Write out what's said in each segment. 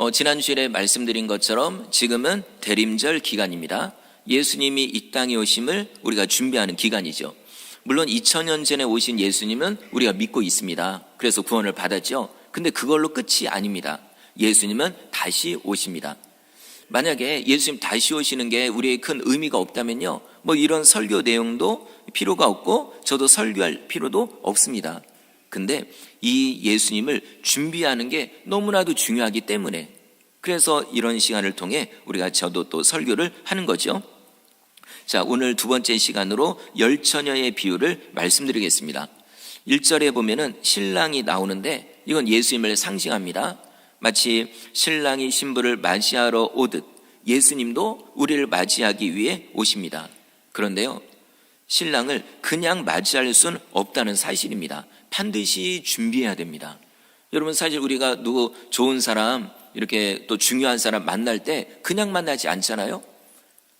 지난주에 말씀드린 것처럼 지금은 대림절 기간입니다. 예수님이 이 땅에 오심을 우리가 준비하는 기간이죠. 물론 2000년 전에 오신 예수님은 우리가 믿고 있습니다. 그래서 구원을 받았죠. 근데 그걸로 끝이 아닙니다. 예수님은 다시 오십니다. 만약에 예수님 다시 오시는 게 우리의 큰 의미가 없다면요, 이런 설교 내용도 필요가 없고 저도 설교할 필요도 없습니다. 근데 이 예수님을 준비하는 게 너무나도 중요하기 때문에, 그래서 이런 시간을 통해 우리가 저도 또 설교를 하는 거죠. 자, 오늘 두 번째 시간으로 열처녀의 비유를 말씀드리겠습니다. 1절에 보면은 신랑이 나오는데 이건 예수님을 상징합니다. 마치 신랑이 신부를 맞이하러 오듯 예수님도 우리를 맞이하기 위해 오십니다. 그런데요, 신랑을 그냥 맞이할 수는 없다는 사실입니다. 반드시 준비해야 됩니다. 여러분, 사실 우리가 누구 좋은 사람, 이렇게 또 중요한 사람 만날 때 그냥 만나지 않잖아요.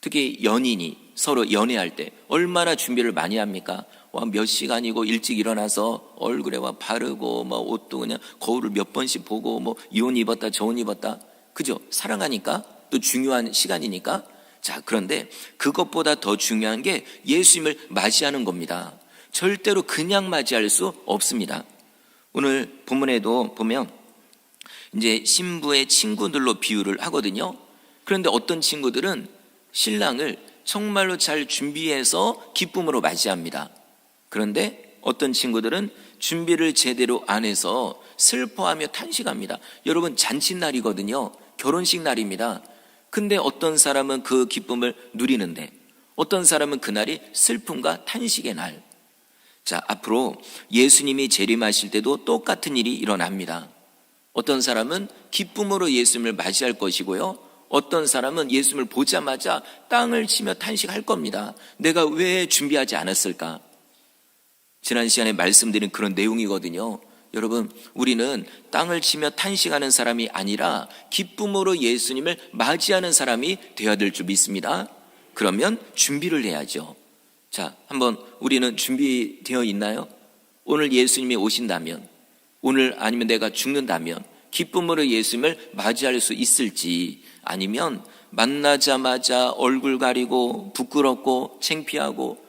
특히 연인이 서로 연애할 때 얼마나 준비를 많이 합니까? 몇 시간이고 일찍 일어나서 얼굴에 바르고 옷도 그냥 거울을 몇 번씩 보고 이 옷 입었다 저 옷 입었다, 그죠? 사랑하니까, 또 중요한 시간이니까. 자, 그런데 그것보다 더 중요한 게 예수님을 맞이하는 겁니다. 절대로 그냥 맞이할 수 없습니다. 오늘 본문에도 보면 이제 신부의 친구들로 비유를 하거든요. 그런데 어떤 친구들은 신랑을 정말로 잘 준비해서 기쁨으로 맞이합니다. 그런데 어떤 친구들은 준비를 제대로 안 해서 슬퍼하며 탄식합니다. 여러분, 잔칫날이거든요. 결혼식 날입니다. 근데 어떤 사람은 그 기쁨을 누리는데 어떤 사람은 그날이 슬픔과 탄식의 날. 자, 앞으로 예수님이 재림하실 때도 똑같은 일이 일어납니다. 어떤 사람은 기쁨으로 예수님을 맞이할 것이고요, 어떤 사람은 예수님을 보자마자 땅을 치며 탄식할 겁니다. 내가 왜 준비하지 않았을까? 지난 시간에 말씀드린 그런 내용이거든요. 여러분, 우리는 땅을 치며 탄식하는 사람이 아니라 기쁨으로 예수님을 맞이하는 사람이 되어야 될 줄 믿습니다. 그러면 준비를 해야죠. 자, 한번 우리는 준비되어 있나요? 오늘 예수님이 오신다면, 오늘 아니면 내가 죽는다면 기쁨으로 예수님을 맞이할 수 있을지, 아니면 만나자마자 얼굴 가리고 부끄럽고 창피하고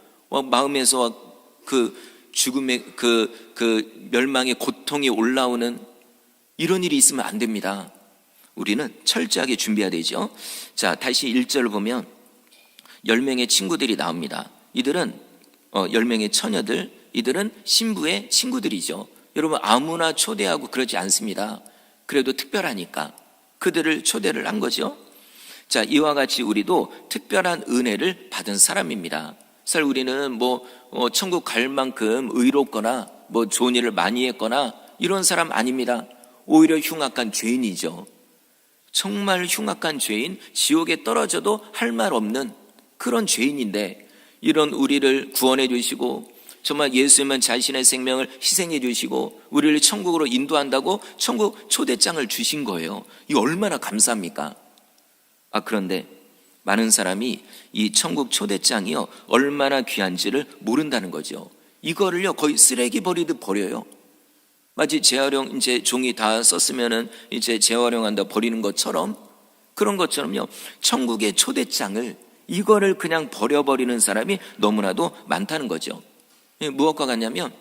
마음에서 그 죽음의 그 멸망의 고통이 올라오는 이런 일이 있으면 안 됩니다. 우리는 철저하게 준비해야 되죠. 자, 다시 1절을 보면 10명의 친구들이 나옵니다. 이들은 10명의 처녀들, 이들은 신부의 친구들이죠. 여러분, 아무나 초대하고 그러지 않습니다. 그래도 특별하니까 그들을 초대를 한 거죠. 자, 이와 같이 우리도 특별한 은혜를 받은 사람입니다. 사실 우리는 천국 갈 만큼 의롭거나 좋은 일을 많이 했거나 이런 사람 아닙니다. 오히려 흉악한 죄인이죠. 정말 흉악한 죄인, 지옥에 떨어져도 할 말 없는 그런 죄인인데, 이런 우리를 구원해 주시고 정말 예수님은 자신의 생명을 희생해 주시고 우리를 천국으로 인도한다고 천국 초대장을 주신 거예요. 이 얼마나 감사합니까? 그런데 많은 사람이 이 천국 초대장이요, 얼마나 귀한지를 모른다는 거죠. 이거를요, 거의 쓰레기 버리듯 버려요. 마치 재활용, 이제 종이 다 썼으면은 이제 재활용한다 버리는 것처럼, 그런 것처럼요, 천국의 초대장을, 이거를 그냥 버려버리는 사람이 너무나도 많다는 거죠. 무엇과 같냐면,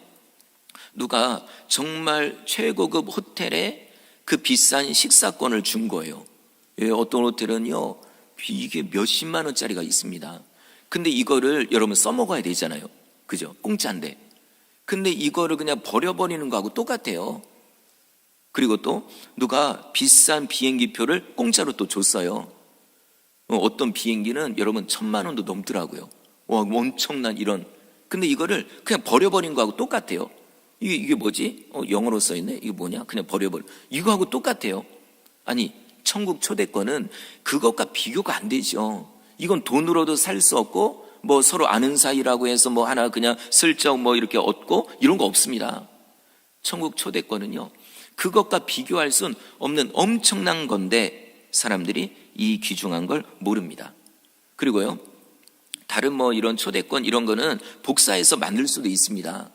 누가 정말 최고급 호텔에 그 비싼 식사권을 준 거예요. 어떤 호텔은요, 이게 몇십만 원짜리가 있습니다. 근데 이거를 여러분 써먹어야 되잖아요. 그죠? 공짜인데. 근데 이거를 그냥 버려버리는 거하고 똑같아요. 그리고 또 누가 비싼 비행기표를 공짜로 또 줬어요. 어떤 비행기는 여러분 1000만 원도 넘더라고요. 엄청난 이런. 근데 이거를 그냥 버려버린 거하고 똑같아요. 이게 뭐지? 영어로 써있네? 이게 뭐냐? 그냥 버려버려. 이거하고 똑같아요. 아니, 천국 초대권은 그것과 비교가 안 되죠. 이건 돈으로도 살 수 없고 서로 아는 사이라고 해서 하나 그냥 슬쩍 이렇게 얻고 이런 거 없습니다. 천국 초대권은요, 그것과 비교할 수는 없는 엄청난 건데 사람들이 이 귀중한 걸 모릅니다. 그리고요, 다른 이런 초대권 이런 거는 복사해서 만들 수도 있습니다.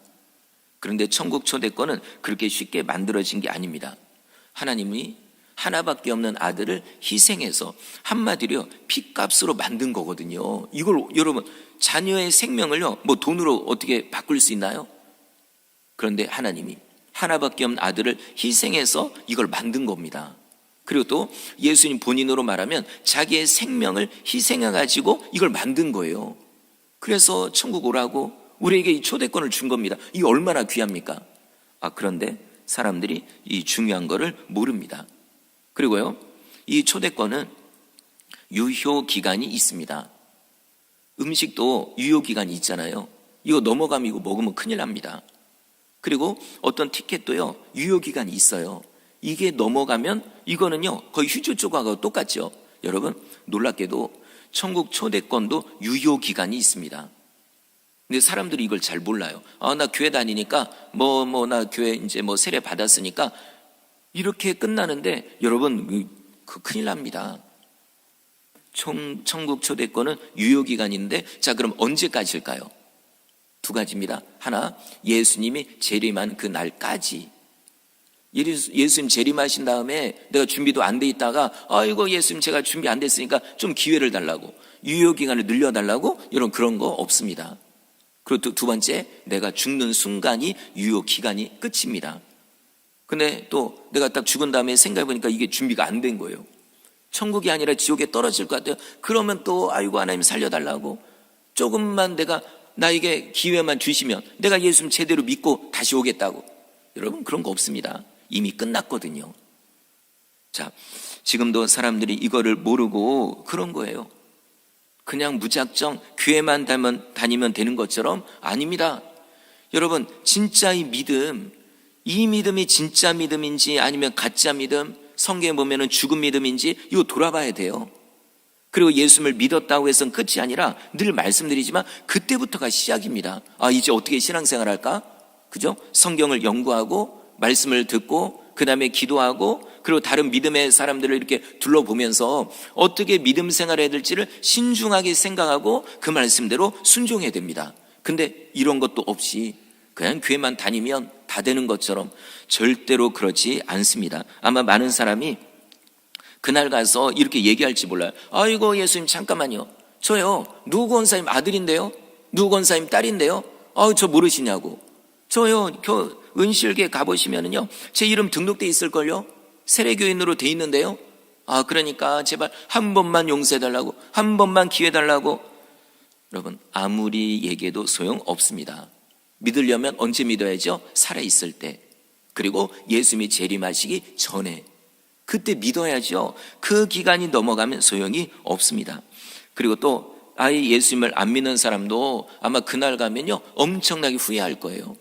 그런데 천국 초대권은 그렇게 쉽게 만들어진 게 아닙니다. 하나님이 하나밖에 없는 아들을 희생해서 한마디로 핏값으로 만든 거거든요. 이걸 여러분 자녀의 생명을요 뭐 돈으로 어떻게 바꿀 수 있나요? 그런데 하나님이 하나밖에 없는 아들을 희생해서 이걸 만든 겁니다. 그리고 또 예수님 본인으로 말하면 자기의 생명을 희생해 가지고 이걸 만든 거예요. 그래서 천국 오라고 우리에게 이 초대권을 준 겁니다. 이게 얼마나 귀합니까? 그런데 사람들이 이 중요한 거를 모릅니다. 그리고요, 이 초대권은 유효 기간이 있습니다. 음식도 유효 기간이 있잖아요. 이거 넘어가면 이거 먹으면 큰일 납니다. 그리고 어떤 티켓도요 유효 기간이 있어요. 이게 넘어가면 이거는요 거의 휴지 조각하고 똑같죠. 여러분 놀랍게도 천국 초대권도 유효 기간이 있습니다. 근데 사람들이 이걸 잘 몰라요. 나 교회 다니니까 나 교회 이제 세례 받았으니까 이렇게 끝나는데 여러분 큰일 납니다. 천국 초대권은 유효 기간인데 자 그럼 언제까지일까요? 두 가지입니다. 하나, 예수님이 재림한 그 날까지. 예수님 재림하신 다음에 내가 준비도 안 돼 있다가 아이고 예수님 제가 준비 안 됐으니까 좀 기회를 달라고 유효 기간을 늘려달라고 이런 그런 거 없습니다. 그리고 두 번째, 내가 죽는 순간이 유효 기간이 끝입니다. 근데 또 내가 딱 죽은 다음에 생각해보니까 이게 준비가 안 된 거예요. 천국이 아니라 지옥에 떨어질 것 같아요. 그러면 또 아이고 하나님 살려달라고 조금만 나에게 기회만 주시면 내가 예수님 제대로 믿고 다시 오겠다고. 여러분 그런 거 없습니다. 이미 끝났거든요. 자, 지금도 사람들이 이거를 모르고 그런 거예요. 그냥 무작정 교회만 다니면 되는 것처럼 아닙니다. 여러분 진짜 이 믿음이 진짜 믿음인지 아니면 가짜 믿음, 성경에 보면은 죽은 믿음인지 이거 돌아봐야 돼요. 그리고 예수님을 믿었다고 해서는 끝이 아니라 늘 말씀드리지만 그때부터가 시작입니다. 이제 어떻게 신앙생활 할까? 그죠? 성경을 연구하고 말씀을 듣고 그 다음에 기도하고 그리고 다른 믿음의 사람들을 이렇게 둘러보면서 어떻게 믿음 생활해야 될지를 신중하게 생각하고 그 말씀대로 순종해야 됩니다. 근데 이런 것도 없이 그냥 교회만 다니면 다 되는 것처럼 절대로 그렇지 않습니다. 아마 많은 사람이 그날 가서 이렇게 얘기할지 몰라요. 아이고 예수님 잠깐만요. 저요 누구 권사님 아들인데요. 누구 권사님 딸인데요. 저 모르시냐고. 저요 은실계 가보시면은요 제 이름 등록돼 있을걸요. 세례교인으로 돼 있는데요. 그러니까 제발 한 번만 용서해달라고, 한 번만 기회 달라고. 여러분 아무리 얘기해도 소용없습니다. 믿으려면 언제 믿어야죠? 살아있을 때. 그리고 예수님이 재림하시기 전에 그때 믿어야죠. 그 기간이 넘어가면 소용이 없습니다. 그리고 또 아예 예수님을 안 믿는 사람도 아마 그날 가면요 엄청나게 후회할 거예요.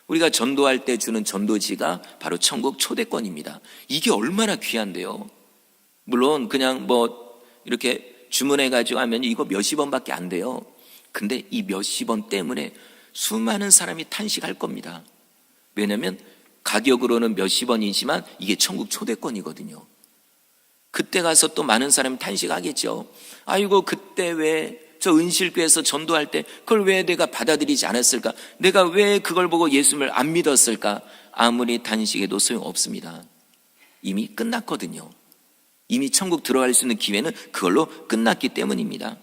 우리가 전도할 때 주는 전도지가 바로 천국 초대권입니다. 이게 얼마나 귀한데요. 물론 그냥 이렇게 주문해가지고 하면 이거 몇십 원밖에 안 돼요. 근데 이 몇십 원 때문에 수많은 사람이 탄식할 겁니다. 왜냐하면 가격으로는 몇십 원이지만 이게 천국 초대권이거든요. 그때 가서 또 많은 사람이 탄식하겠죠. 아이고 그때 왜 저 은실교에서 전도할 때 그걸 왜 내가 받아들이지 않았을까? 내가 왜 그걸 보고 예수님을 안 믿었을까? 아무리 탄식해도 소용없습니다. 이미 끝났거든요. 이미 천국 들어갈 수 있는 기회는 그걸로 끝났기 때문입니다.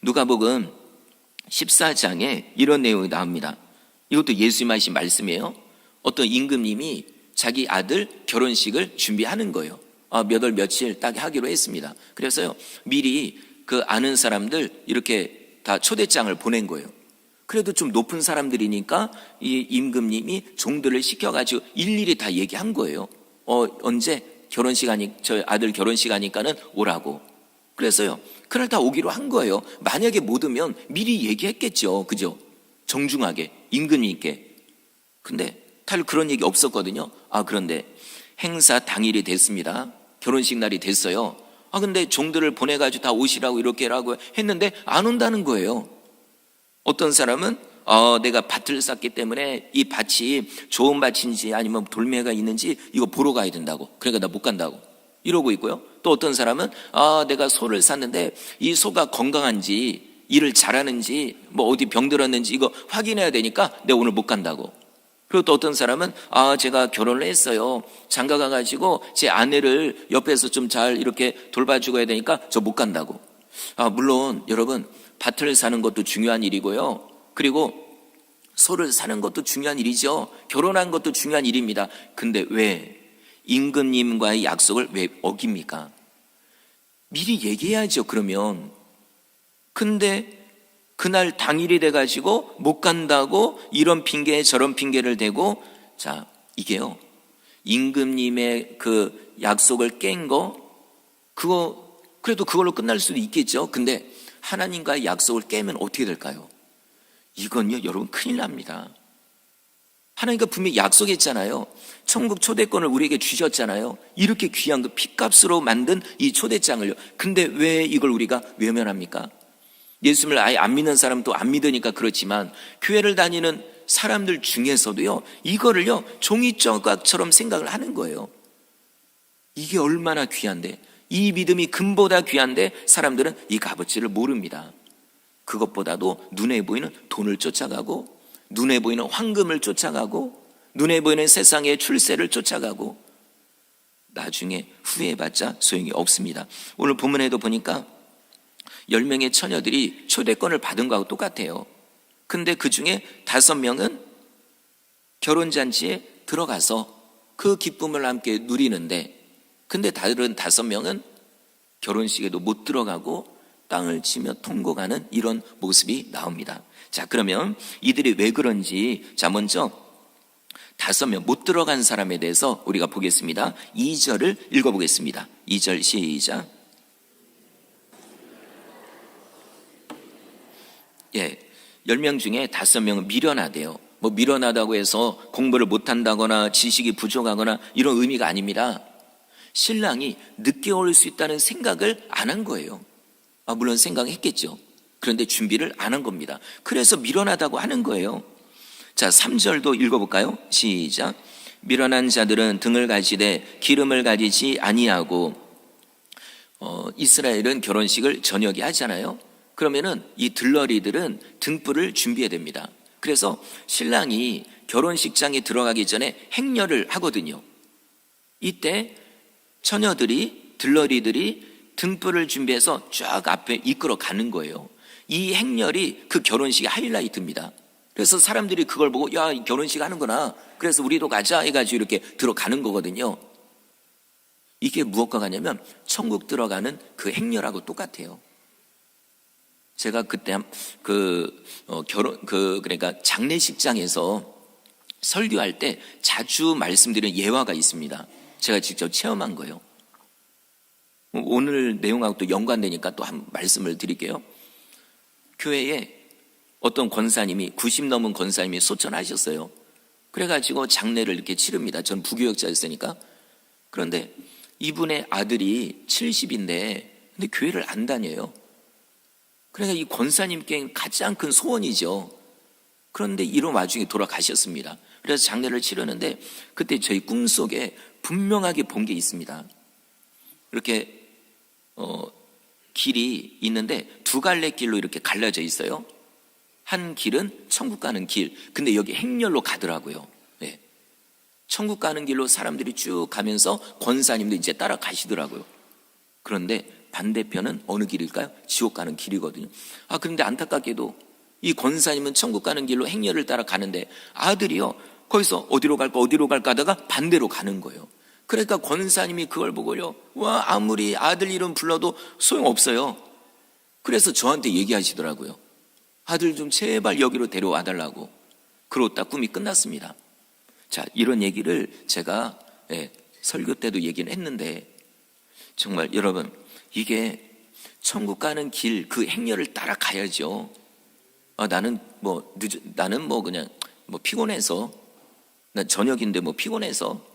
누가복음 14장에 이런 내용이 나옵니다. 이것도 예수님 하신 말씀이에요. 어떤 임금님이 자기 아들 결혼식을 준비하는 거예요. 몇 월 며칠 딱 하기로 했습니다. 그래서요 미리 그 아는 사람들 이렇게 다 초대장을 보낸 거예요. 그래도 좀 높은 사람들이니까 이 임금님이 종들을 시켜가지고 일일이 다 얘기한 거예요. 언제 저 아들 결혼식 하니까는 오라고. 그래서요 그날 다 오기로 한 거예요. 만약에 못 오면 미리 얘기했겠죠. 그죠? 정중하게 임금님께. 근데 달 그런 얘기 없었거든요. 그런데 행사 당일이 됐습니다. 결혼식 날이 됐어요. 근데 종들을 보내가지고 다 오시라고 이렇게라고 했는데 안 온다는 거예요. 어떤 사람은 내가 밭을 쌌기 때문에 이 밭이 좋은 밭인지 아니면 돌멩이가 있는지 이거 보러 가야 된다고. 그러니까 나 못 간다고 이러고 있고요. 또 어떤 사람은 내가 소를 샀는데 이 소가 건강한지 일을 잘하는지 어디 병들었는지 이거 확인해야 되니까 내가 오늘 못 간다고. 그리고 또 어떤 사람은 제가 결혼을 했어요. 장가 가가지고 제 아내를 옆에서 좀 잘 이렇게 돌봐주고 해야 되니까 저 못 간다고. 물론 여러분, 밭을 사는 것도 중요한 일이고요. 그리고 소를 사는 것도 중요한 일이죠. 결혼한 것도 중요한 일입니다. 근데 왜 임금님과의 약속을 왜 어깁니까? 미리 얘기해야죠, 그러면. 근데 그날 당일이 돼가지고 못 간다고 이런 핑계 저런 핑계를 대고, 자, 이게요, 임금님의 그 약속을 깬 그거 그래도 그걸로 끝날 수도 있겠죠. 근데 하나님과의 약속을 깨면 어떻게 될까요? 이건요, 여러분, 큰일 납니다. 하나님과 분명히 약속했잖아요. 천국 초대권을 우리에게 주셨잖아요. 이렇게 귀한 그 핏값으로 만든 이 초대장을요. 근데 왜 이걸 우리가 외면합니까? 예수님을 아예 안 믿는 사람도 안 믿으니까 그렇지만, 교회를 다니는 사람들 중에서도요, 이거를요 종이조각처럼 생각을 하는 거예요. 이게 얼마나 귀한데, 이 믿음이 금보다 귀한데 사람들은 이 값어치를 모릅니다. 그것보다도 눈에 보이는 돈을 쫓아가고, 눈에 보이는 황금을 쫓아가고, 눈에 보이는 세상의 출세를 쫓아가고, 나중에 후회해봤자 소용이 없습니다. 오늘 본문에도 보니까 10명의 처녀들이 초대권을 받은 거하고 똑같아요. 근데 그 중에 5명은 결혼잔치에 들어가서 그 기쁨을 함께 누리는데, 근데 다른 5명은 결혼식에도 못 들어가고 땅을 치며 통곡하는 이런 모습이 나옵니다. 자, 그러면 이들이 왜 그런지, 자, 먼저 5명 못 들어간 사람에 대해서 우리가 보겠습니다. 2절을 읽어보겠습니다. 2절 시작. 10명 중에 5명은 미련하대요. 뭐 미련하다고 해서 공부를 못한다거나 지식이 부족하거나 이런 의미가 아닙니다. 신랑이 늦게 올 수 있다는 생각을 안 한 거예요. 물론 생각했겠죠. 그런데 준비를 안 한 겁니다. 그래서 미련하다고 하는 거예요. 자, 3절도 읽어볼까요? 시작. 미련한 자들은 등을 가지되 기름을 가지지 아니하고, 이스라엘은 결혼식을 저녁에 하잖아요. 그러면은 이 들러리들은 등불을 준비해야 됩니다. 그래서 신랑이 결혼식장에 들어가기 전에 행렬을 하거든요. 이때 처녀들이, 들러리들이 등불을 준비해서 쫙 앞에 이끌어 가는 거예요. 이 행렬이 그 결혼식의 하이라이트입니다. 그래서 사람들이 그걸 보고, 야, 결혼식 하는구나, 그래서 우리도 가자 해가지고 이렇게 들어가는 거거든요. 이게 무엇과 같냐면 천국 들어가는 그 행렬하고 똑같아요. 제가 그때 그러니까 장례식장에서 설교할 때 자주 말씀드리는 예화가 있습니다. 제가 직접 체험한 거예요. 오늘 내용하고 또 연관되니까 또 한 말씀을 드릴게요. 교회에 어떤 권사님이, 90 넘은 권사님이 소천하셨어요. 그래가지고 장례를 이렇게 치릅니다. 전 부교역자였으니까. 그런데 이분의 아들이 70인데 근데 교회를 안 다녀요. 그러니까 이 권사님께 가장 큰 소원이죠. 그런데 이런 와중에 돌아가셨습니다. 그래서 장례를 치르는데 그때 저희 꿈속에 분명하게 본 게 있습니다. 이렇게 길이 있는데 2갈래 길로 이렇게 갈라져 있어요. 한 길은 천국 가는 길, 근데 여기 행렬로 가더라고요. 네. 천국 가는 길로 사람들이 쭉 가면서 권사님도 이제 따라가시더라고요. 그런데 반대편은 어느 길일까요? 지옥 가는 길이거든요. 그런데 안타깝게도 이 권사님은 천국 가는 길로 행렬을 따라 가는데 아들이요, 거기서 어디로 갈까 하다가 반대로 가는 거예요. 그러니까 권사님이 그걸 보고요, 와, 아무리 아들 이름 불러도 소용없어요. 그래서 저한테 얘기하시더라고요. 아들 좀 제발 여기로 데려와 달라고. 그러다 꿈이 끝났습니다. 자, 이런 얘기를 제가 설교 때도 얘기는 했는데, 정말 여러분, 이게 천국 가는 길, 그 행렬을 따라가야죠. 나는 그냥 피곤해서, 난 저녁인데 피곤해서,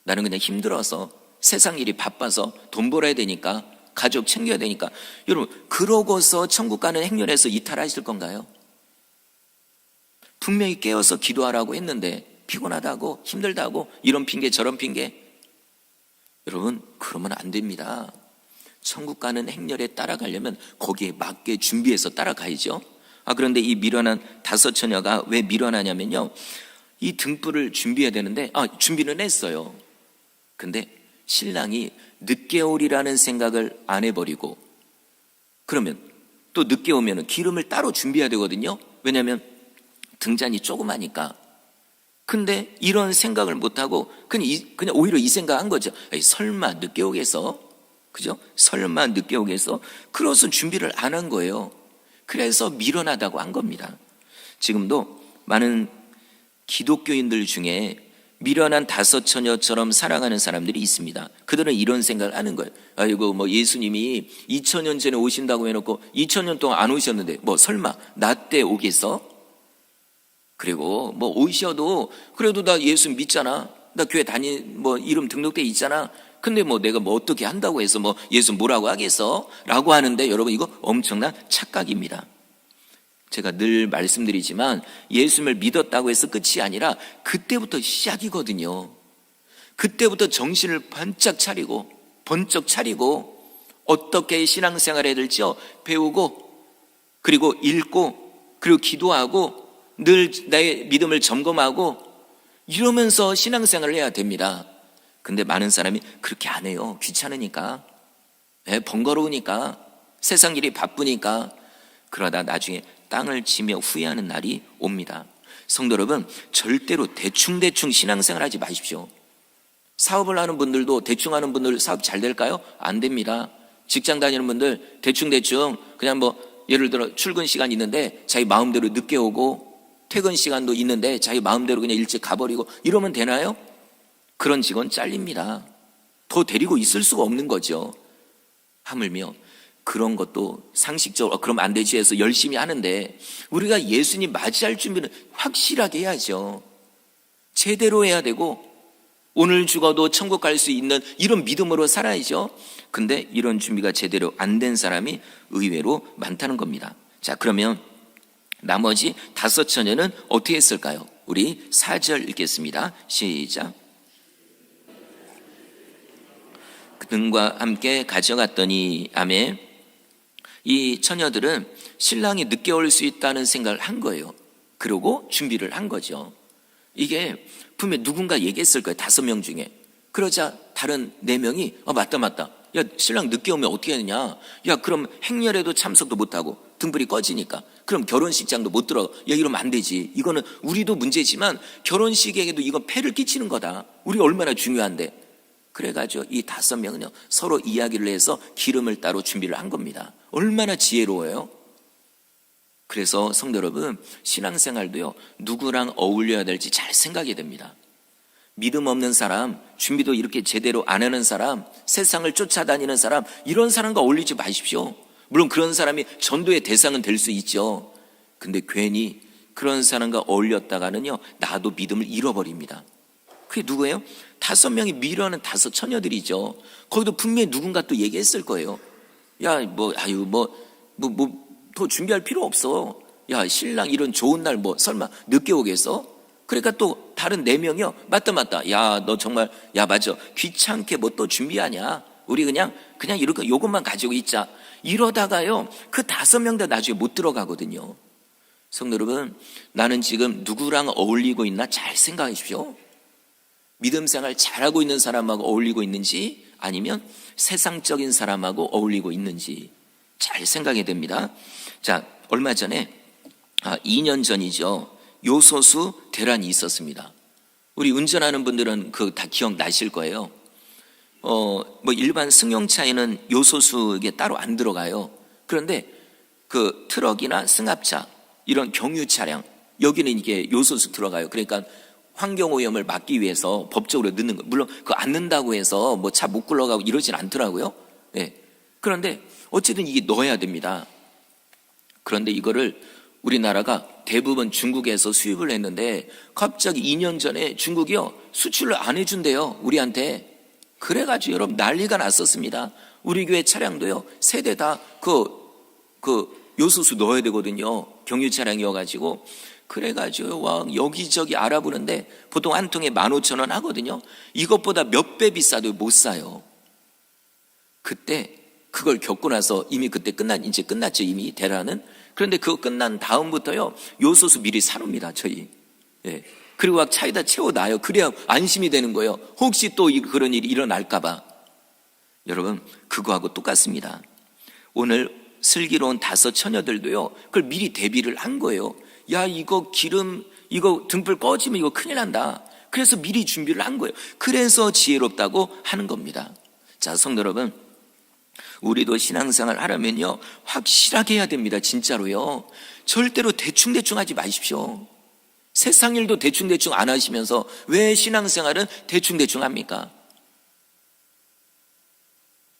나는 그냥 힘들어서, 세상 일이 바빠서 돈 벌어야 되니까, 가족 챙겨야 되니까. 여러분, 그러고서 천국 가는 행렬에서 이탈하실 건가요? 분명히 깨어서 기도하라고 했는데 피곤하다고, 힘들다고, 이런 핑계 저런 핑계. 여러분, 그러면 안 됩니다. 천국 가는 행렬에 따라가려면 거기에 맞게 준비해서 따라가야죠. 그런데 이 미련한 5 처녀가 왜 미련하냐면요, 이 등불을 준비해야 되는데 준비는 했어요. 근데 신랑이 늦게 오리라는 생각을 안 해버리고, 그러면 또 늦게 오면 기름을 따로 준비해야 되거든요. 왜냐하면 등잔이 조그마니까. 근데 이런 생각을 못하고 그냥 오히려 이 생각한 거죠. 에이, 설마 늦게 오겠어? 그죠? 설마 늦게 오겠어? 그래서 준비를 안 한 거예요. 그래서 미련하다고 한 겁니다. 지금도 많은 기독교인들 중에 미련한 다섯 처녀처럼 살아가는 사람들이 있습니다. 그들은 이런 생각을 하는 거예요. 아이고, 뭐 예수님이 2000년 전에 오신다고 해놓고 2000년 동안 안 오셨는데 뭐 설마 나 때 오겠어? 그리고 뭐 오셔도 그래도 나 예수 믿잖아. 나 교회 뭐 이름 등록돼 있잖아. 근데 뭐 내가 뭐 어떻게 한다고 해서 뭐 예수 뭐라고 하겠어? 라고 하는데 여러분, 이거 엄청난 착각입니다. 제가 늘 말씀드리지만 예수님을 믿었다고 해서 끝이 아니라 그때부터 시작이거든요. 그때부터 정신을 번쩍 차리고 어떻게 신앙생활을 해야 될지요 배우고, 그리고 읽고, 그리고 기도하고, 늘 나의 믿음을 점검하고 이러면서 신앙생활을 해야 됩니다. 근데 많은 사람이 그렇게 안 해요. 귀찮으니까, 번거로우니까, 세상 일이 바쁘니까. 그러다 나중에 땅을 치며 후회하는 날이 옵니다. 성도 여러분, 절대로 대충 신앙생활하지 마십시오. 사업을 하는 분들도 대충 하는 분들 사업 잘 될까요? 안 됩니다. 직장 다니는 분들 대충 그냥 뭐 예를 들어 출근 시간 있는데 자기 마음대로 늦게 오고, 퇴근 시간도 있는데 자기 마음대로 그냥 일찍 가버리고 이러면 되나요? 그런 직원 잘립니다. 더 데리고 있을 수가 없는 거죠. 하물며 그런 것도 상식적으로 그러면 안 되지 해서 열심히 하는데, 우리가 예수님 맞이할 준비는 확실하게 해야죠. 제대로 해야 되고, 오늘 죽어도 천국 갈 수 있는 이런 믿음으로 살아야죠. 근데 이런 준비가 제대로 안 된 사람이 의외로 많다는 겁니다. 자, 그러면 나머지 다섯 처녀는 어떻게 했을까요? 우리 4절 읽겠습니다. 시작. 그들과 함께 가져갔더니, 아멘. 이 처녀들은 신랑이 늦게 올 수 있다는 생각을 한 거예요. 그리고 준비를 한 거죠. 이게 분명 누군가 얘기했을 거예요. 5명 중에. 그러자 다른 4명이 맞다. 야, 신랑 늦게 오면 어떻게 하느냐? 야, 그럼 행렬에도 참석도 못하고 등불이 꺼지니까 그럼 결혼식장도 못 들어가. 야, 이러면 안 되지. 이거는 우리도 문제지만 결혼식에게도 이건 폐를 끼치는 거다. 우리가 얼마나 중요한데. 그래가지고 이 5명은요 서로 이야기를 해서 기름을 따로 준비를 한 겁니다. 얼마나 지혜로워요. 그래서 성도 여러분, 신앙생활도요 누구랑 어울려야 될지 잘 생각해야 됩니다. 믿음 없는 사람, 준비도 이렇게 제대로 안 하는 사람, 세상을 쫓아다니는 사람, 이런 사람과 어울리지 마십시오. 물론 그런 사람이 전도의 대상은 될 수 있죠. 근데 괜히 그런 사람과 어울렸다가는요 나도 믿음을 잃어버립니다. 그게 누구예요? 5명이 미련한 5 처녀들이죠. 거기도 분명히 누군가 또 얘기했을 거예요. 야, 더 준비할 필요 없어. 야, 신랑 이런 좋은 날 설마 늦게 오겠어? 그러니까 또 다른 4명이요. 맞다. 야, 너 정말, 야, 맞아. 귀찮게 또 준비하냐? 우리 그냥 이렇게 요것만 가지고 있자. 이러다가요, 그 5명 다 나중에 못 들어가거든요. 성도 여러분, 나는 지금 누구랑 어울리고 있나 잘 생각하십시오. 믿음 생활 잘하고 있는 사람하고 어울리고 있는지, 아니면 세상적인 사람하고 어울리고 있는지 잘 생각해야 됩니다. 자, 얼마 전에 2년 전이죠. 요소수 대란이 있었습니다. 우리 운전하는 분들은 다 기억나실 거예요. 일반 승용차에는 요소수 이게 따로 안 들어가요. 그런데 그 트럭이나 승합차, 이런 경유 차량, 여기는 이게 요소수 들어가요. 그러니까 환경오염을 막기 위해서 법적으로 넣는 거. 물론 그거 안 넣는다고 해서 차 못 굴러가고 이러진 않더라고요. 네. 그런데 어쨌든 이게 넣어야 됩니다. 그런데 이거를 우리나라가 대부분 중국에서 수입을 했는데 갑자기 2년 전에 중국이요 수출을 안 해준대요, 우리한테. 그래가지고 여러분 난리가 났었습니다. 우리 교회 차량도요 3대 다 요소수 넣어야 되거든요. 경유 차량이어가지고. 그래가지고 여기저기 알아보는데 보통 한 통에 15,000원 하거든요. 이것보다 몇 배 비싸도 못 사요. 그때 그걸 겪고 나서 이미 그때 이제 끝났죠, 이미 대란은. 그런데 그거 끝난 다음부터요 요소수 미리 사놓습니다, 저희. 예. 그리고 막 차에다 채워놔요. 그래야 안심이 되는 거예요. 혹시 또 그런 일이 일어날까 봐. 여러분, 그거하고 똑같습니다. 오늘 슬기로운 5 처녀들도요, 그걸 미리 대비를 한 거예요. 야, 이거 기름, 이거 등불 꺼지면 이거 큰일 난다. 그래서 미리 준비를 한 거예요. 그래서 지혜롭다고 하는 겁니다. 자, 성도 여러분, 우리도 신앙생활 하려면요, 확실하게 해야 됩니다. 진짜로요. 절대로 대충대충 하지 마십시오. 세상 일도 대충대충 안 하시면서 왜 신앙생활은 대충대충 합니까?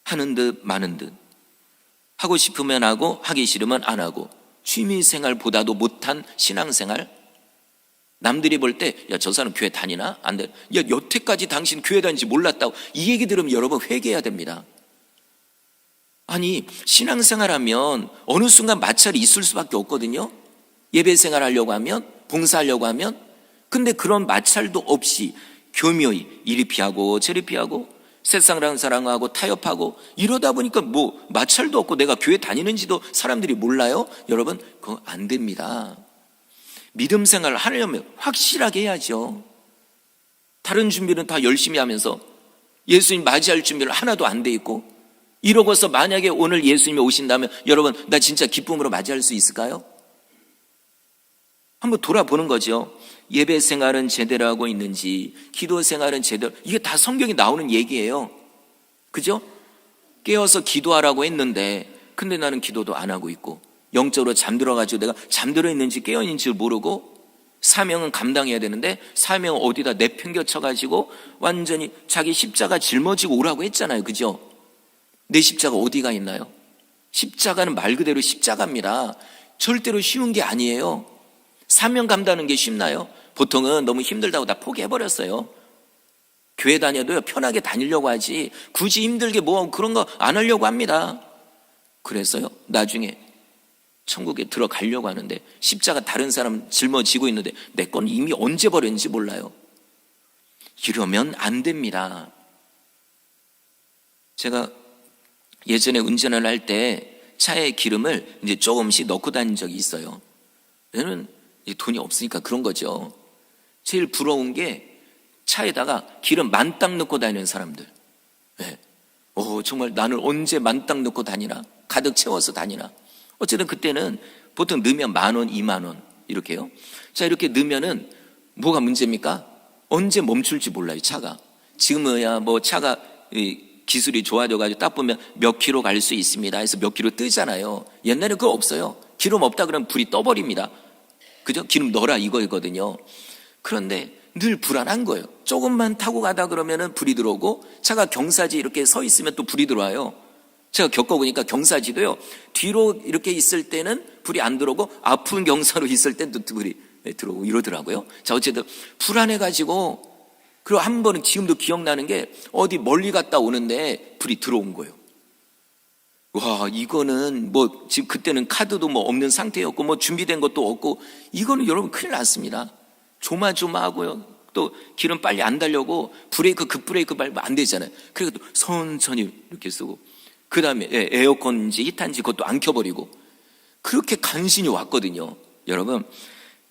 하는 듯 마는 듯, 하고 싶으면 하고 하기 싫으면 안 하고, 취미생활보다도 못한 신앙생활. 남들이 볼 때 야, 저 사람 교회 다니나? 안 돼. 야, 여태까지 당신 교회 다니지 몰랐다고. 이 얘기 들으면 여러분 회개해야 됩니다. 아니, 신앙생활하면 어느 순간 마찰이 있을 수밖에 없거든요. 예배생활 하려고 하면, 봉사하려고 하면. 근데 그런 마찰도 없이 교묘히 이리 피하고 저리 피하고 세상을 사랑하고 타협하고 이러다 보니까 뭐 마찰도 없고 내가 교회 다니는지도 사람들이 몰라요. 여러분, 그거 안 됩니다. 믿음 생활을 하려면 확실하게 해야죠. 다른 준비는 다 열심히 하면서 예수님 맞이할 준비를 하나도 안 돼 있고, 이러고서 만약에 오늘 예수님이 오신다면 여러분, 나 진짜 기쁨으로 맞이할 수 있을까요? 한번 돌아보는 거죠. 예배 생활은 제대로 하고 있는지, 기도 생활은 제대로, 이게 다 성경에 나오는 얘기예요. 그죠? 깨어서 기도하라고 했는데 근데 나는 기도도 안 하고 있고, 영적으로 잠들어가지고 내가 잠들어 있는지 깨어 있는지 모르고, 사명은 감당해야 되는데 사명을 어디다 내팽겨쳐가지고 완전히 자기 십자가 짊어지고 오라고 했잖아요. 그죠? 내 십자가 어디가 있나요? 십자가는 말 그대로 십자가입니다. 절대로 쉬운 게 아니에요. 사명 감당하는 게 쉽나요? 보통은 너무 힘들다고 다 포기해버렸어요. 교회 다녀도요, 편하게 다니려고 하지 굳이 힘들게 뭐 그런 거 안 하려고 합니다. 그래서요, 나중에 천국에 들어가려고 하는데 십자가 다른 사람 짊어지고 있는데 내 건 이미 언제 버렸는지 몰라요. 이러면 안 됩니다. 제가 예전에 운전을 할 때 차에 기름을 이제 조금씩 넣고 다닌 적이 있어요. 왜냐면 돈이 없으니까 그런 거죠. 제일 부러운 게 차에다가 기름 만땅 넣고 다니는 사람들. 네. 정말 나는 언제 만땅 넣고 다니나, 가득 채워서 다니나. 어쨌든 그때는 보통 넣으면 10,000원, 20,000원 이렇게요. 자, 이렇게 넣으면은 뭐가 문제입니까? 언제 멈출지 몰라요, 차가. 지금은야 뭐 차가 기술이 좋아져가지고 딱 보면 몇 킬로 갈 수 있습니다 해서 몇 킬로 뜨잖아요. 옛날에 그거 없어요. 기름 없다 그러면 불이 떠버립니다. 그죠? 기름 넣어라 이거거든요. 그런데 늘 불안한 거예요. 조금만 타고 가다 그러면은 불이 들어오고, 차가 경사지 이렇게 서 있으면 또 불이 들어와요. 제가 겪어보니까 경사지도요, 뒤로 이렇게 있을 때는 불이 안 들어오고 아픈 경사로 있을 땐 또 불이 들어오고 이러더라고요. 자, 어쨌든 불안해가지고, 그리고 한 번은 지금도 기억나는 게 어디 멀리 갔다 오는데 불이 들어온 거예요. 와, 이거는 뭐 지금 그때는 카드도 뭐 없는 상태였고 뭐 준비된 것도 없고, 이거는 여러분 큰일 났습니다. 조마조마하고요. 또 기름 빨리 안 달려고 브레이크 급브레이크 밟으면 안 되잖아요. 그래서 또 천천히 이렇게 쓰고, 그 다음에 에어컨인지 히타인지 그것도 안 켜버리고, 그렇게 간신히 왔거든요. 여러분,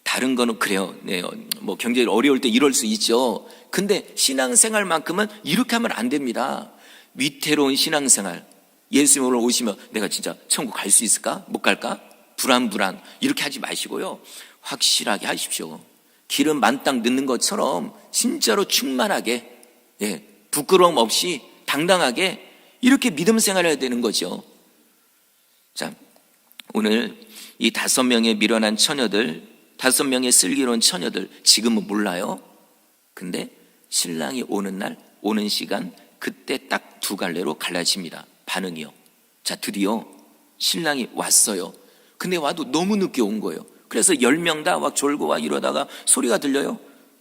다른 거는 그래요. 네, 뭐 경제가 어려울 때 이럴 수 있죠. 근데 신앙생활만큼은 이렇게 하면 안 됩니다. 위태로운 신앙생활, 예수님 오늘 오시면 내가 진짜 천국 갈 수 있을까? 못 갈까? 불안 이렇게 하지 마시고요, 확실하게 하십시오. 기름 만땅 넣는 것처럼 진짜로 충만하게, 부끄러움 없이 당당하게 이렇게 믿음 생활해야 되는 거죠. 자, 오늘 이 5명의 미련한 처녀들, 5명의 슬기로운 처녀들, 지금은 몰라요. 근데 신랑이 오는 날, 오는 시간, 그때 딱 2갈래로 갈라집니다. 반응이요. 자, 드디어 신랑이 왔어요. 근데 와도 너무 늦게 온 거예요. 그래서 10명 다 막 졸고 와 이러다가 소리가 들려요.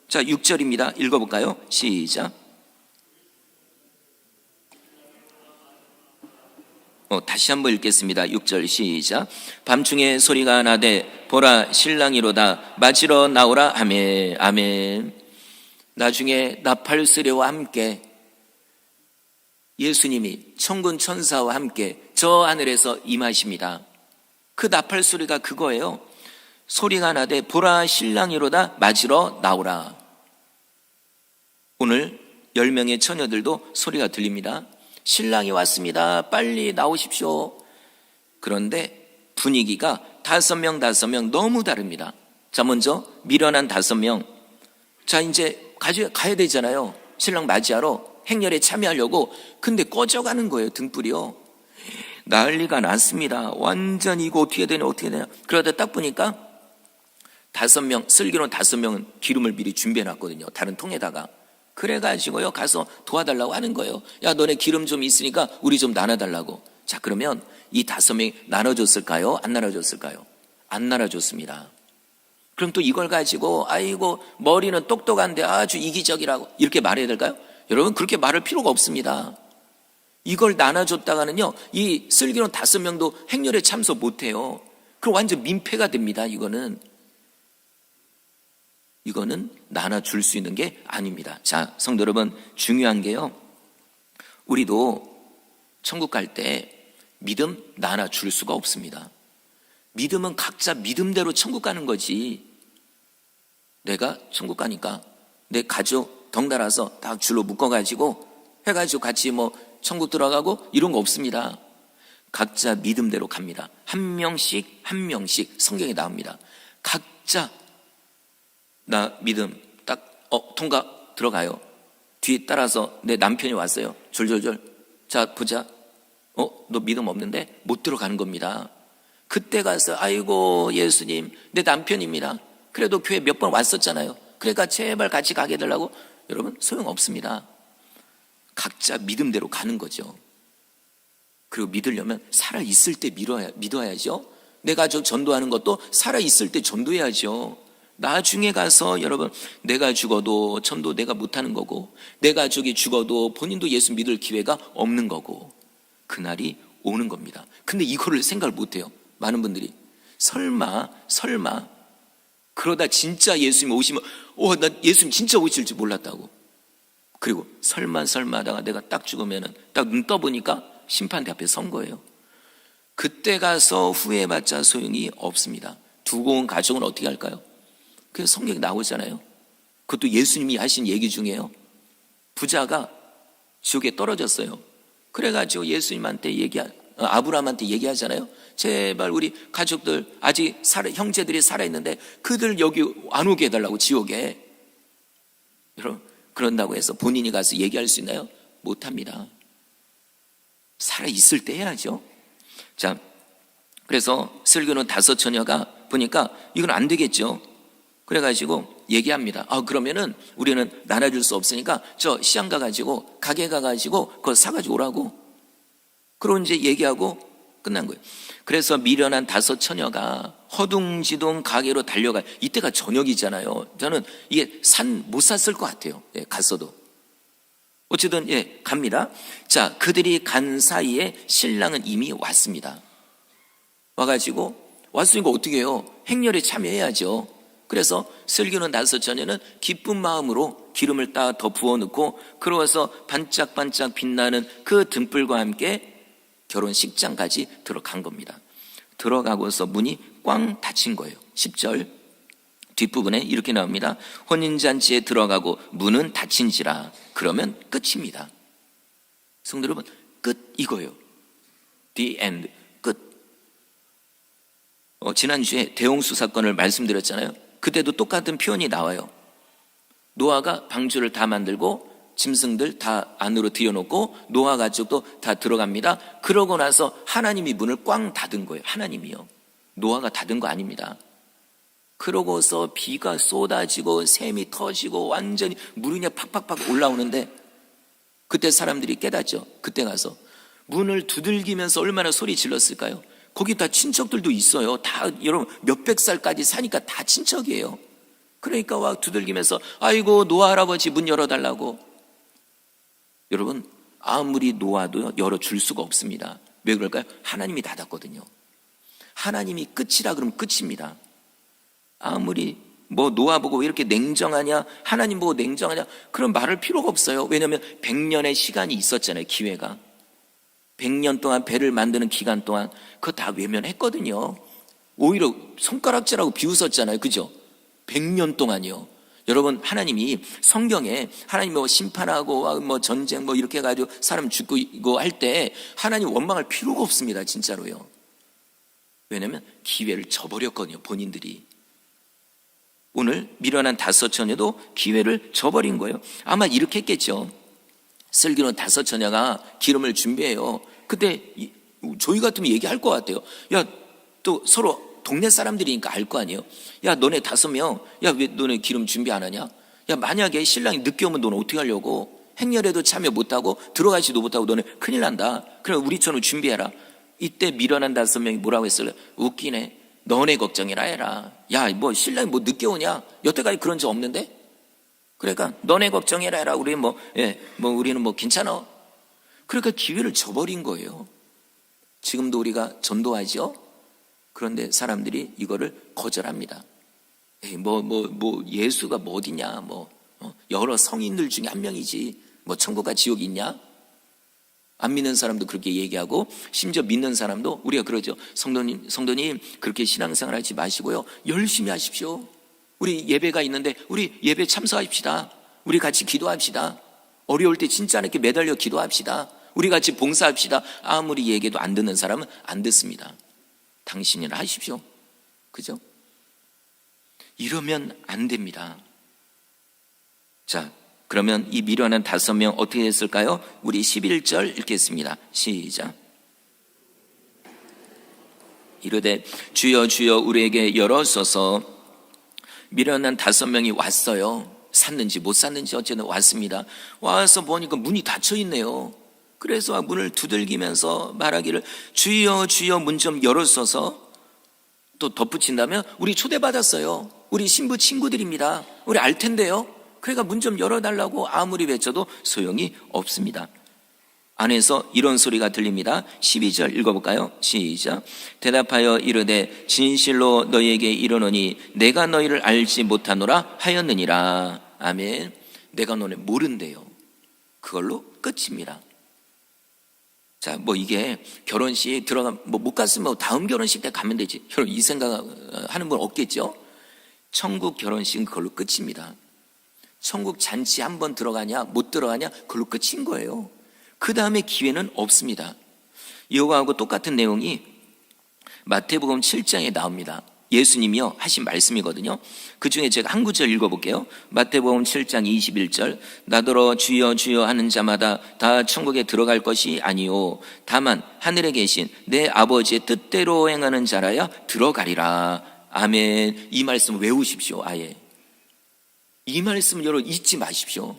자, 6절입니다. 읽어볼까요? 시작. 다시 한번 읽겠습니다. 6절 시작. 밤중에 소리가 나되 보라 신랑이로다, 맞으러 나오라. 아멘. 아멘. 나중에 나팔 소리와 함께 예수님이 천군 천사와 함께 저 하늘에서 임하십니다. 그 나팔 소리가 그거예요. 소리가 나되 보라 신랑이로다, 맞으러 나오라. 오늘 10명의 처녀들도 소리가 들립니다. 신랑이 왔습니다. 빨리 나오십시오. 그런데 분위기가 5명 너무 다릅니다. 자, 먼저 미련한 5명. 자, 이제 가야 되잖아요. 신랑 맞이하러 행렬에 참여하려고. 근데 꺼져가는 거예요, 등불이요. 난리가 났습니다. 완전히 이거 어떻게 되냐. 그러다 딱 보니까 5명, 슬기로운 5명은 기름을 미리 준비해놨거든요. 다른 통에다가. 그래가지고요, 가서 도와달라고 하는 거예요. 야, 너네 기름 좀 있으니까 우리 좀 나눠달라고. 자, 그러면 이 5명이 나눠줬을까요? 안 나눠줬을까요? 안 나눠줬습니다. 그럼 또 이걸 가지고 아이고 머리는 똑똑한데 아주 이기적이라고 이렇게 말해야 될까요? 여러분, 그렇게 말할 필요가 없습니다. 이걸 나눠줬다가는요, 이 슬기로운 5명도 행렬에 참석 못해요. 그럼 완전 민폐가 됩니다. 이거는 나눠줄 수 있는 게 아닙니다. 자, 성도 여러분, 중요한 게요, 우리도 천국 갈 때 믿음 나눠줄 수가 없습니다. 믿음은 각자 믿음대로 천국 가는 거지. 내가 천국 가니까 내 가족 덩달아서 다 줄로 묶어가지고 해가지고 같이 천국 들어가고 이런 거 없습니다. 각자 믿음대로 갑니다. 한 명씩 성경에 나옵니다. 각자 나 믿음 딱 통과 들어가요. 뒤에 따라서 내 남편이 왔어요. 졸졸졸. 자, 보자. 너 믿음 없는데 못 들어가는 겁니다. 그때 가서 아이고 예수님, 내 남편입니다. 그래도 교회 몇 번 왔었잖아요. 그러니까 제발 같이 가게 해달라고. 여러분, 소용없습니다. 각자 믿음대로 가는 거죠. 그리고 믿으려면 살아있을 때 믿어야죠. 내 가족 전도하는 것도 살아있을 때 전도해야죠. 나중에 가서 여러분, 내가 죽어도 전도 내가 못하는 거고, 내 가족이 죽어도 본인도 예수 믿을 기회가 없는 거고, 그날이 오는 겁니다. 근데 이거를 생각을 못해요. 많은 분들이 설마 그러다 진짜 예수님 오시면 나 예수님 진짜 오실 줄 몰랐다고. 그리고 설마 하다가 내가 딱 죽으면은 딱 눈 떠보니까 심판대 앞에 선 거예요. 그때 가서 후회해봤자 소용이 없습니다. 두고 온 가족은 어떻게 할까요? 그래서 성경에 나오잖아요. 그것도 예수님이 하신 얘기 중에요. 부자가 지옥에 떨어졌어요. 그래가지고 예수님한테 아브라함한테 얘기하잖아요. 제발 우리 가족들 아직 형제들이 살아있는데 그들 여기 안 오게 해달라고, 지옥에. 여러분, 그런다고 해서 본인이 가서 얘기할 수 있나요? 못합니다. 살아있을 때 해야죠. 자, 그래서 슬기로운 5 처녀가 보니까 이건 안 되겠죠. 그래가지고 얘기합니다. 그러면은 우리는 나눠줄 수 없으니까 저 시장 가가지고 가게 가가지고 그거 사가지고 오라고. 그러고 이제 얘기하고 끝난 거예요. 그래서 미련한 5 처녀가 허둥지둥 가게로 달려가요. 이때가 저녁이잖아요. 저는 이게 못 샀을 것 같아요. 갔어도. 어쨌든 갑니다. 자, 그들이 간 사이에 신랑은 이미 왔습니다. 왔으니까 어떻게 해요? 행렬에 참여해야죠. 그래서 슬기로운 5 처녀는 기쁜 마음으로 기름을 딱 더 부어놓고 그러고서 반짝반짝 빛나는 그 등불과 함께 결혼식장까지 들어간 겁니다. 들어가고서 문이 꽝 닫힌 거예요. 10절 뒷부분에 이렇게 나옵니다. 혼인잔치에 들어가고 문은 닫힌지라. 그러면 끝입니다. 성도 여러분, 끝 이거예요. The end, 끝. 지난주에 대홍수 사건을 말씀드렸잖아요. 그때도 똑같은 표현이 나와요. 노아가 방주를 다 만들고 짐승들 다 안으로 들여놓고 노아 가족도 다 들어갑니다. 그러고 나서 하나님이 문을 꽝 닫은 거예요. 하나님이요. 노아가 닫은 거 아닙니다. 그러고서 비가 쏟아지고 샘이 터지고 완전히 물이 그냥 팍팍팍 올라오는데 그때 사람들이 깨닫죠. 그때 가서 문을 두들기면서 얼마나 소리 질렀을까요? 거기 다 친척들도 있어요. 다 여러분 몇백 살까지 사니까 다 친척이에요. 그러니까 와 두들기면서 아이고 노아 할아버지 문 열어달라고. 여러분, 아무리 노아도 열어줄 수가 없습니다. 왜 그럴까요? 하나님이 닫았거든요. 하나님이 끝이라 그러면 끝입니다. 아무리 노아 보고 왜 이렇게 냉정하냐, 하나님 보고 냉정하냐, 그런 말할 필요가 없어요. 왜냐하면 100년의 시간이 있었잖아요. 기회가 100년 동안 배를 만드는 기간 동안 그거 다 외면했거든요. 오히려 손가락질하고 비웃었잖아요. 그죠? 100년 동안이요. 여러분, 하나님이 성경에 하나님 뭐 심판하고 뭐 전쟁 뭐 이렇게 해가지고 사람 죽고 이거 할 때 하나님 원망할 필요가 없습니다. 진짜로요. 왜냐하면 기회를 저버렸거든요. 본인들이. 오늘 미련한 5 처녀도 기회를 저버린 거예요. 아마 이렇게 했겠죠. 슬기로운 5 처녀가 기름을 준비해요. 그때 저희 같으면 얘기할 것 같아요. 야, 또 서로 동네 사람들이니까 알 거 아니에요. 야, 너네 5명, 야, 왜 너네 기름 준비 안 하냐? 야, 만약에 신랑이 늦게 오면 너는 어떻게 하려고? 행렬에도 참여 못하고 들어가지도 못하고 너네 큰일 난다. 그럼 우리처럼 준비해라. 이때 미련한 5명이 뭐라고 했을래? 웃기네. 너네 걱정이라 해라. 야, 뭐 신랑이 뭐 늦게 오냐? 여태까지 그런 적 없는데? 그러니까 너네 걱정해라 해라. 우리는 우리는 뭐 괜찮아. 그러니까 기회를 저버린 거예요. 지금도 우리가 전도하죠. 그런데 사람들이 이거를 거절합니다. 예수가 뭐 어디냐? 여러 성인들 중에 한 명이지. 뭐 천국과 지옥이 있냐? 안 믿는 사람도 그렇게 얘기하고, 심지어 믿는 사람도 우리가 그러죠. 성도님 그렇게 신앙생활 하지 마시고요, 열심히 하십시오. 우리 예배가 있는데 우리 예배 참석합시다. 우리 같이 기도합시다. 어려울 때 진짜 이렇게 매달려 기도합시다. 우리 같이 봉사합시다. 아무리 얘기해도 안 듣는 사람은 안 듣습니다. 당신이나 하십시오. 그죠? 이러면 안 됩니다. 자, 그러면 이 미련한 5명 어떻게 했을까요? 우리 11절 읽겠습니다. 시작. 이르되 주여 주여 우리에게 열어소서. 미련한 5명이 왔어요. 샀는지 못 샀는지 어쨌든 왔습니다. 와서 보니까 문이 닫혀 있네요. 그래서 문을 두들기면서 말하기를 주여 주여 문 좀 열어소서. 또 덧붙인다면 우리 초대받았어요. 우리 신부 친구들입니다. 우리 알 텐데요. 그러니까 문 좀 열어달라고 아무리 외쳐도 소용이 없습니다. 안에서 이런 소리가 들립니다. 12절 읽어볼까요? 시작. 대답하여 이르되 진실로 너희에게 이르노니 내가 너희를 알지 못하노라 하였느니라. 아멘. 내가 너네 모른대요. 그걸로 끝입니다. 자, 이게 결혼식 못 갔으면 다음 결혼식 때 가면 되지. 여러분, 이 생각하는 분 없겠죠? 천국 결혼식은 그걸로 끝입니다. 천국 잔치 한번 들어가냐 못 들어가냐 그걸로 끝인 거예요. 그 다음에 기회는 없습니다. 이거하고 똑같은 내용이 마태복음 7장에 나옵니다. 예수님이요 하신 말씀이거든요. 그 중에 제가 한 구절 읽어볼게요. 마태복음 7장 21절. 나더러 주여 주여 하는 자마다 다 천국에 들어갈 것이 아니요 다만 하늘에 계신 내 아버지의 뜻대로 행하는 자라야 들어가리라. 아멘. 이 말씀 외우십시오. 아예 이 말씀을 여러분 잊지 마십시오.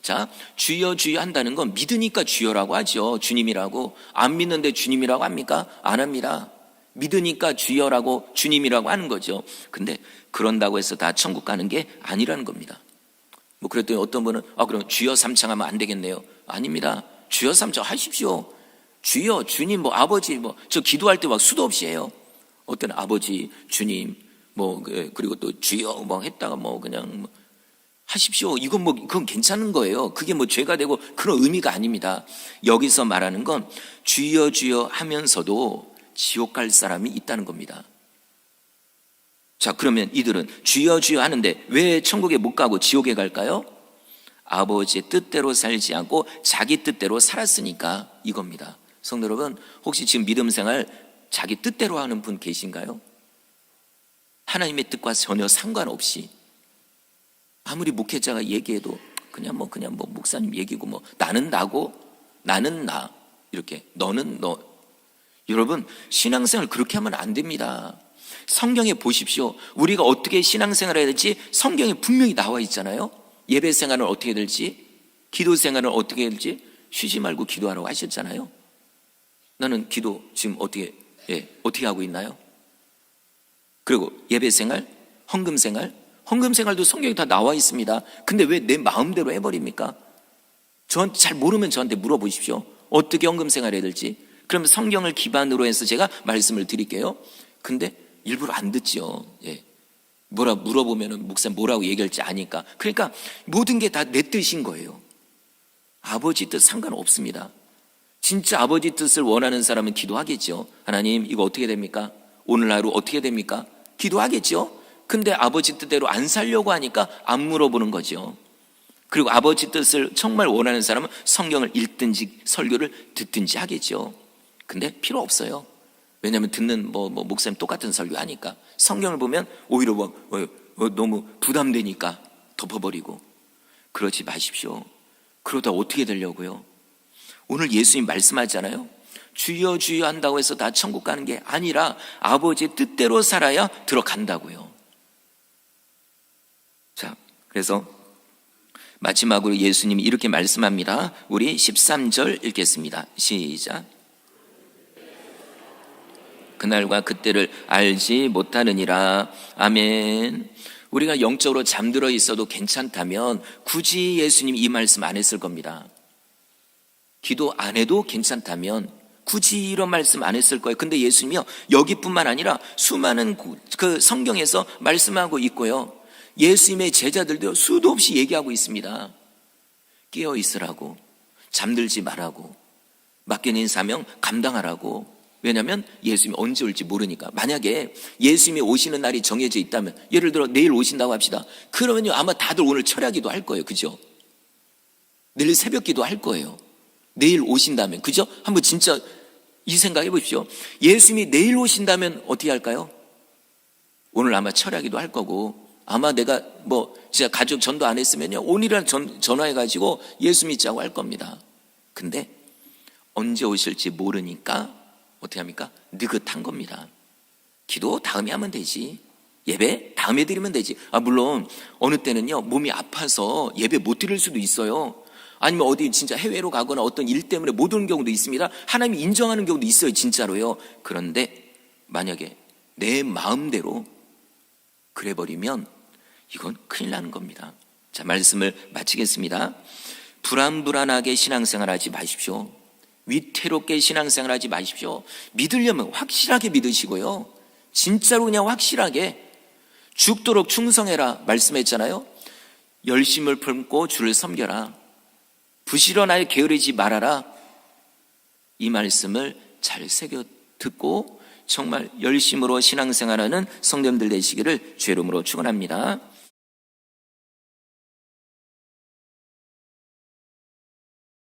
자, 주여 주여 한다는 건 믿으니까 주여라고 하죠. 주님이라고. 안 믿는데 주님이라고 합니까? 안 합니다. 믿으니까 주여라고 주님이라고 하는 거죠. 근데 그런다고 해서 다 천국 가는 게 아니라는 겁니다. 그랬더니 어떤 분은 그럼 주여 삼창하면 안 되겠네요. 아닙니다. 주여 삼창 하십시오. 주여 주님 아버지 저 기도할 때 막 수도 없이 해요. 어떤 아버지 주님 그리고 또 주여 했다가 그냥 하십시오. 그건 괜찮은 거예요. 그게 죄가 되고 그런 의미가 아닙니다. 여기서 말하는 건 주여 주여 하면서도 지옥 갈 사람이 있다는 겁니다. 자, 그러면 이들은 주여 주여 하는데 왜 천국에 못 가고 지옥에 갈까요? 아버지의 뜻대로 살지 않고 자기 뜻대로 살았으니까 이겁니다. 성도 여러분, 혹시 지금 믿음 생활 자기 뜻대로 하는 분 계신가요? 하나님의 뜻과 전혀 상관없이 아무리 목회자가 얘기해도 그냥 목사님 얘기고 나는 나고 나는 나 이렇게 너는 너. 여러분, 신앙생활 그렇게 하면 안 됩니다. 성경에 보십시오. 우리가 어떻게 신앙생활을 해야 될지 성경에 분명히 나와 있잖아요. 예배 생활은 어떻게 될지, 기도 생활은 어떻게 될지 쉬지 말고 기도하라고 하셨잖아요. 나는 기도 지금 어떻게 하고 있나요? 그리고 예배 생활, 헌금 생활도 성경에 다 나와 있습니다. 근데 왜 내 마음대로 해버립니까? 저한테 잘 모르면 저한테 물어보십시오. 어떻게 헌금 생활해야 될지. 그럼 성경을 기반으로 해서 제가 말씀을 드릴게요. 근데 일부러 안 듣죠. 뭐라 물어보면은 목사님 뭐라고 얘기할지 아니까. 그러니까 모든 게 다 내 뜻인 거예요. 아버지 뜻 상관없습니다. 진짜 아버지 뜻을 원하는 사람은 기도하겠죠. 하나님 이거 어떻게 됩니까? 오늘 하루 어떻게 됩니까? 기도하겠죠. 근데 아버지 뜻대로 안 살려고 하니까 안 물어보는 거죠. 그리고 아버지 뜻을 정말 원하는 사람은 성경을 읽든지 설교를 듣든지 하겠죠. 근데 필요 없어요. 왜냐하면 듣는 목사님 똑같은 설교 하니까. 성경을 보면 오히려 너무 부담되니까 덮어버리고. 그러지 마십시오. 그러다 어떻게 되려고요? 오늘 예수님 말씀하잖아요. 주여 주여 한다고 해서 다 천국 가는 게 아니라 아버지의 뜻대로 살아야 들어간다고요. 자, 그래서 마지막으로 예수님이 이렇게 말씀합니다. 우리 13절 읽겠습니다. 시작. 그날과 그때를 알지 못하느니라. 아멘. 우리가 영적으로 잠들어 있어도 괜찮다면 굳이 예수님 이 말씀 안 했을 겁니다. 기도 안 해도 괜찮다면 굳이 이런 말씀 안 했을 거예요. 근데 예수님이요, 여기뿐만 아니라 수많은 그 성경에서 말씀하고 있고요, 예수님의 제자들도 수도 없이 얘기하고 있습니다. 깨어 있으라고, 잠들지 말라고, 맡겨진 사명 감당하라고. 왜냐하면 예수님이 언제 올지 모르니까. 만약에 예수님이 오시는 날이 정해져 있다면, 예를 들어 내일 오신다고 합시다. 그러면요, 아마 다들 오늘 철야기도 할 거예요. 그죠? 내일 새벽기도 할 거예요. 내일 오신다면. 그죠? 한번 진짜 이 생각 해보십시오. 예수님이 내일 오신다면 어떻게 할까요? 오늘 아마 철야기도 할 거고, 아마 내가 진짜 가족 전도 안 했으면요, 오늘이라 전화해가지고 예수 믿자고 할 겁니다. 근데 언제 오실지 모르니까 어떻게 합니까? 느긋한 겁니다. 기도 다음에 하면 되지. 예배 다음에 드리면 되지. 물론 어느 때는요, 몸이 아파서 예배 못 드릴 수도 있어요. 아니면 어디 진짜 해외로 가거나 어떤 일 때문에 못 오는 경우도 있습니다. 하나님이 인정하는 경우도 있어요. 진짜로요. 그런데 만약에 내 마음대로 그래버리면 이건 큰일 나는 겁니다. 자, 말씀을 마치겠습니다. 불안불안하게 신앙생활하지 마십시오. 위태롭게 신앙생활하지 마십시오. 믿으려면 확실하게 믿으시고요, 진짜로 그냥 확실하게 죽도록 충성해라 말씀했잖아요. 열심을 품고 주를 섬겨라. 부지런하게 게으르지 말아라. 이 말씀을 잘 새겨 듣고 정말 열심으로 신앙생활하는 성도님들 되시기를 주의 이름으로 축원합니다.